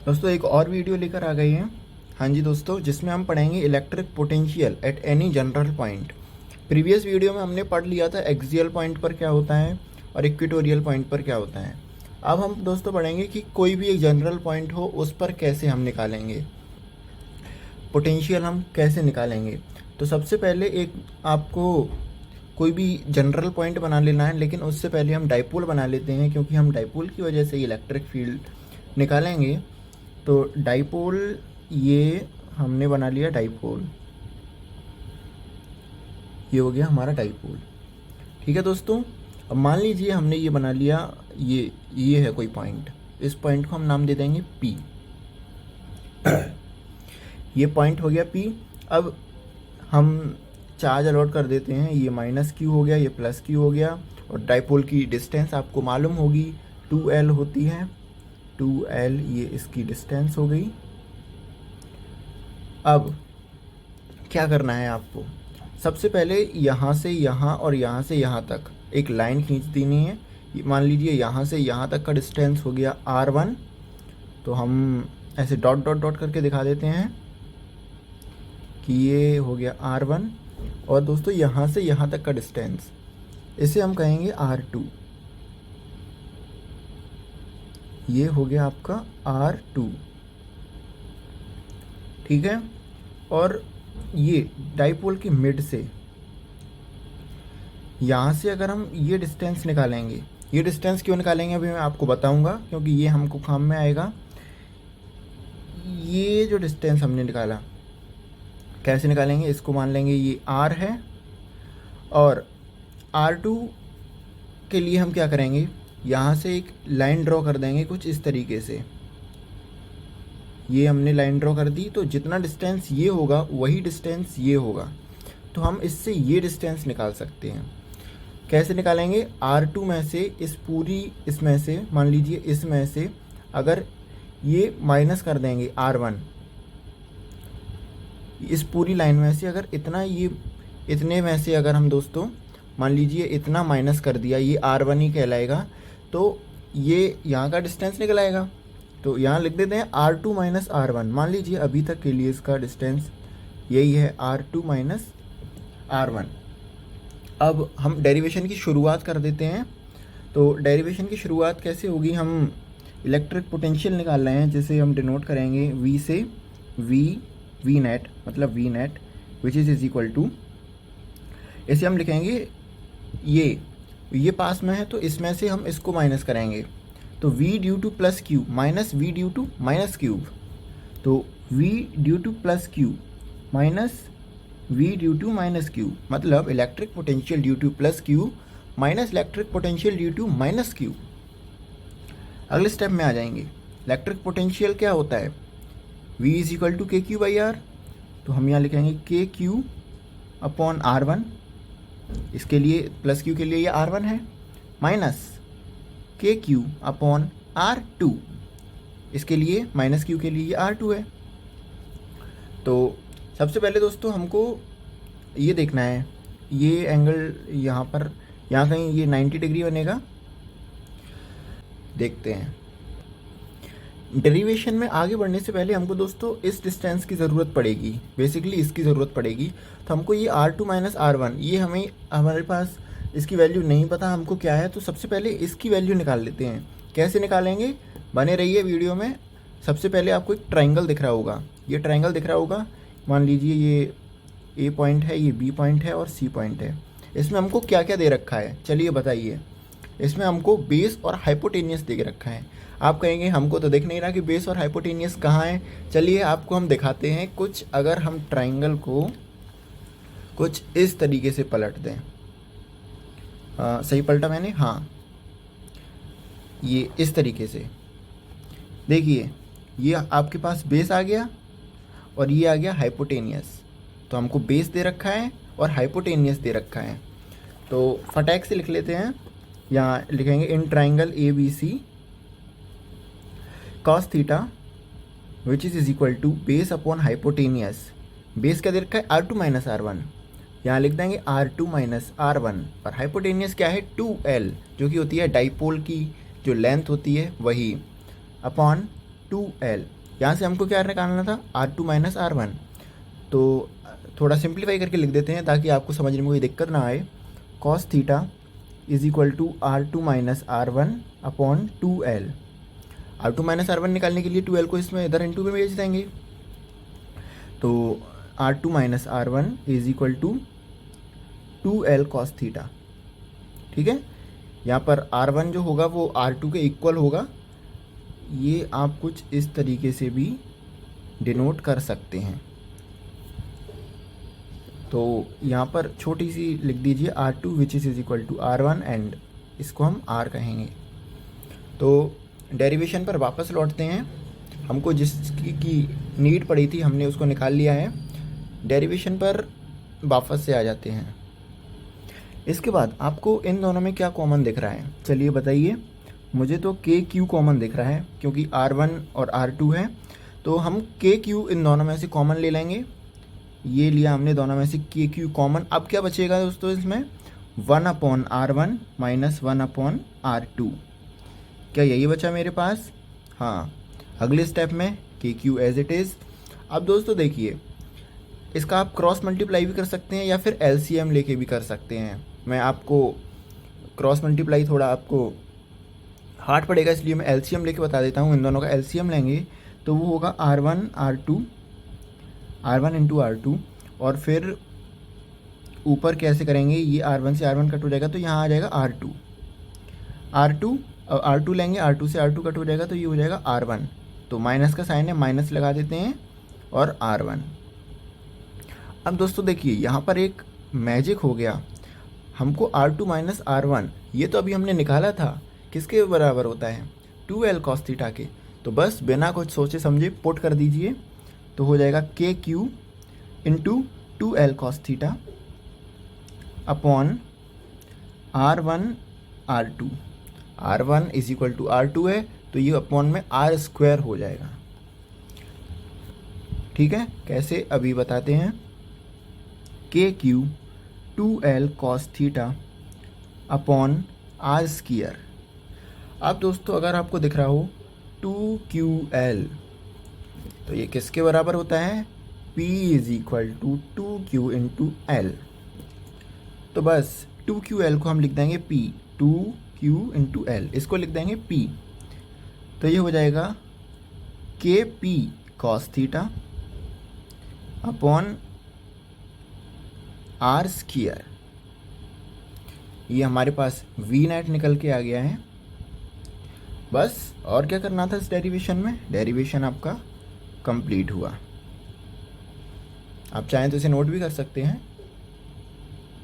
दोस्तों एक और वीडियो लेकर आ गए हैं। हाँ जी दोस्तों, जिसमें हम पढ़ेंगे electric potential at any general point. Previous video में हमने पढ़ लिया था एक्सियल पॉइंट पर क्या होता है और इक्वेटोरियल पॉइंट पर क्या होता है। अब हम दोस्तों पढ़ेंगे कि कोई भी एक जनरल पॉइंट हो उस पर कैसे हम निकालेंगे पोटेंशियल, हम कैसे निकालेंगे। तो सबसे पहले एक आपको कोई भी जनरल पॉइंट बना लेना है, लेकिन उससे पहले हम डाइपोल बना लेते हैं, क्योंकि हम डाइपोल की वजह से इलेक्ट्रिक फील्ड निकालेंगे। तो डाइपोल, ये हमने बना लिया डाइपोल, ये हो गया हमारा डाइपोल। ठीक है दोस्तों, अब मान लीजिए हमने ये बना लिया, ये है कोई पॉइंट, इस पॉइंट को हम नाम दे देंगे P। ये पॉइंट हो गया P। अब हम चार्ज अलॉट कर देते हैं, ये -q हो गया, ये +q हो गया, और डाइपोल की डिस्टेंस आपको मालूम होगी 2l होती है, 2l ये इसकी डिस्टेंस हो गई। अब क्या करना है आपको, सबसे पहले यहाँ से यहाँ और यहाँ से यहाँ तक एक लाइन खींच देनी है। मान लीजिए यहाँ से यहाँ तक का डिस्टेंस हो गया r1, तो हम ऐसे डॉट डॉट डॉट करके दिखा देते हैं कि ये हो गया r1। और दोस्तों यहाँ से यहाँ तक का डिस्टेंस, इसे हम कहेंगे r2, ये हो गया आपका r2। ठीक है, और ये डाइपोल की मिड से यहाँ से अगर हम ये डिस्टेंस निकालेंगे, ये डिस्टेंस क्यों निकालेंगे अभी मैं आपको बताऊंगा, क्योंकि ये हमको काम में आएगा। ये जो डिस्टेंस हमने निकाला कैसे निकालेंगे, इसको मान लेंगे ये r है, और r2 के लिए हम क्या करेंगे, यहाँ से एक लाइन ड्रॉ कर देंगे कुछ इस तरीके से। ये हमने लाइन ड्रॉ कर दी, तो जितना डिस्टेंस ये होगा वही डिस्टेंस ये होगा, तो हम इससे ये डिस्टेंस निकाल सकते हैं। कैसे निकालेंगे, r2 में से इस पूरी, इसमें से मान लीजिए इसमें से अगर ये माइनस कर देंगे r1, इस पूरी लाइन में से अगर इतना, ये इतने में से अगर हम दोस्तों मान लीजिए इतना माइनस कर दिया, ये r1 ही कहलाएगा, तो ये यहाँ का डिस्टेंस निकल आएगा। तो यहाँ लिख देते हैं r2 माइनस r1। मान लीजिए अभी तक के लिए इसका डिस्टेंस यही है, r2 माइनस r1। अब हम डेरिवेशन की शुरुआत कर देते हैं। तो डेरिवेशन की शुरुआत कैसे होगी, हम इलेक्ट्रिक पोटेंशियल निकाल रहे हैं, जिसे हम डिनोट करेंगे V से, V नेट, मतलब V net which is equal to, इसे हम लिखेंगे ये पास में है, तो इसमें से हम इसको माइनस करेंगे, तो V due to plus q minus V due to minus cube, तो V due to plus q minus V due to minus q, मतलब electric potential due to plus q minus electric potential due to minus q. अगले step में आ जाएंगे, electric potential क्या होता है, V is equal to KQ/R, तो हम यहाँ लिखेंगे KQ अपॉन R1, इसके लिए प्लस Q के लिए ये R1 है, माइनस KQ अपॉन R2, इसके लिए माइनस Q के लिए ये R2 है। तो सबसे पहले दोस्तों हमको ये देखना है, ये एंगल यहाँ पर, यहाँ कहीं ये 90 डिग्री बनेगा, देखते हैं। डेरिवेशन में आगे बढ़ने से पहले हमको दोस्तों इस डिस्टेंस की ज़रूरत पड़ेगी, बेसिकली इसकी ज़रूरत पड़ेगी। तो हमको ये R2 माइनस R1, ये हमारे पास इसकी वैल्यू नहीं पता हमको क्या है, तो सबसे पहले इसकी वैल्यू निकाल लेते हैं। कैसे निकालेंगे, बने रहिए वीडियो में। सबसे पहले आपको एक ट्राइंगल दिख रहा होगा, ये ट्राइंगल दिख रहा होगा, मान लीजिए ये A पॉइंट है, ये B पॉइंट है और C पॉइंट है। इसमें हमको क्या क्या दे रखा है, चलिए बताइए। इसमें हमको बेस और हाइपोटेनियस दे रखा है। आप कहेंगे हमको तो दिख नहीं रहा कि बेस और हाइपोटेनियस कहाँ है, चलिए आपको हम दिखाते हैं कुछ। अगर हम ट्राइंगल को कुछ इस तरीके से पलट दें, सही पलटा मैंने, हाँ, ये इस तरीके से देखिए, ये आपके पास बेस आ गया और ये आ गया हाइपोटेनियस। तो हमको बेस दे रखा है और हाइपोटेनियस दे रखा है, तो फटाक से लिख लेते हैं। यहाँ लिखेंगे in triangle ABC cos theta which is equal to base upon hypotenuse. Base क्या दे रखा है, R2 माइनस R1, यहाँ लिख देंगे R2 माइनस R1, और हाइपोटेनियस क्या है 2L, जो कि होती है डाइपोल की जो लेंथ होती है वही, अपॉन 2L। यहाँ से हमको क्या निकालना था, R2 माइनस R1। तो थोड़ा सिंप्लीफाई करके लिख देते हैं ताकि आपको समझने में कोई दिक्कत ना आए। Cos theta is equal to R2 minus R1 upon 2L। R2 minus R1 निकालने के लिए 2L को इसमें इधर इंटू में भेज देंगे। तो R2 minus R1 is equal to 2L cos theta. ठीक है, यहाँ पर R1 जो होगा वो R2 के इक्वल होगा। ये आप कुछ इस तरीके से भी डिनोट कर सकते हैं। तो यहाँ पर छोटी सी लिख दीजिए R2 which is equal to R1 and इसको हम R कहेंगे। तो डेरिवेशन पर वापस लौटते हैं। हमको जिसकी की नीड पड़ी थी हमने उसको निकाल लिया है। डेरिवेशन पर वापस से आ जाते हैं। इसके बाद आपको इन दोनों में क्या कॉमन दिख रहा है, चलिए बताइए। मुझे तो के क्यू कॉमन दिख रहा है क्योंकि R1 और R2 है, तो हम के क्यू इन दोनों में से कॉमन ले लेंगे। ये लिया हमने दोनों में से के क्यू कॉमन। अब क्या बचेगा दोस्तों इसमें, 1/R1 माइनस 1/R2। क्या यही बचा मेरे पास? हाँ, अगले स्टेप में के क्यू एज इट इज़। अब दोस्तों देखिए, इसका आप क्रॉस मल्टीप्लाई भी कर सकते हैं या फिर एलसीएम लेके भी कर सकते हैं। मैं आपको क्रॉस मल्टीप्लाई थोड़ा आपको हार्ड पड़ेगा, इसलिए मैं एलसीएम लेके बता देता हूँ। इन दोनों का एलसीएम लेंगे तो वो होगा R1 इंटू R2, और फिर ऊपर कैसे करेंगे, ये R1 से R1 कट हो जाएगा तो यहाँ आ जाएगा R2 लेंगे, R2 से R2 कट हो जाएगा तो ये हो जाएगा R1। तो माइनस का साइन है, माइनस लगा देते हैं और R1। अब दोस्तों देखिए, यहाँ पर एक मैजिक हो गया। हमको R2 माइनस R1 ये तो अभी हमने निकाला था, किसके बराबर होता है, 2L कॉस थीटा के। तो बस बिना कुछ सोचे समझे पुट कर दीजिए, तो हो जाएगा के Q into 2L cos theta upon R1 is equal to R2 है, तो ये अपॉन में R² हो जाएगा। ठीक है, कैसे अभी बताते हैं। के Q 2L cos theta upon R²। अब दोस्तों अगर आपको दिख रहा हो 2QL, तो ये किसके बराबर होता है, P is equal to 2Q into L। तो बस 2QL को हम लिख देंगे P, 2Q इंटू L, इसको लिख देंगे P। तो ये हो जाएगा KP cos theta upon R²। ये हमारे पास V नेट निकल के आ गया है। बस और क्या करना था इस डेरिवेशन में, डेरिवेशन आपका कंप्लीट हुआ। आप चाहें तो इसे नोट भी कर सकते हैं।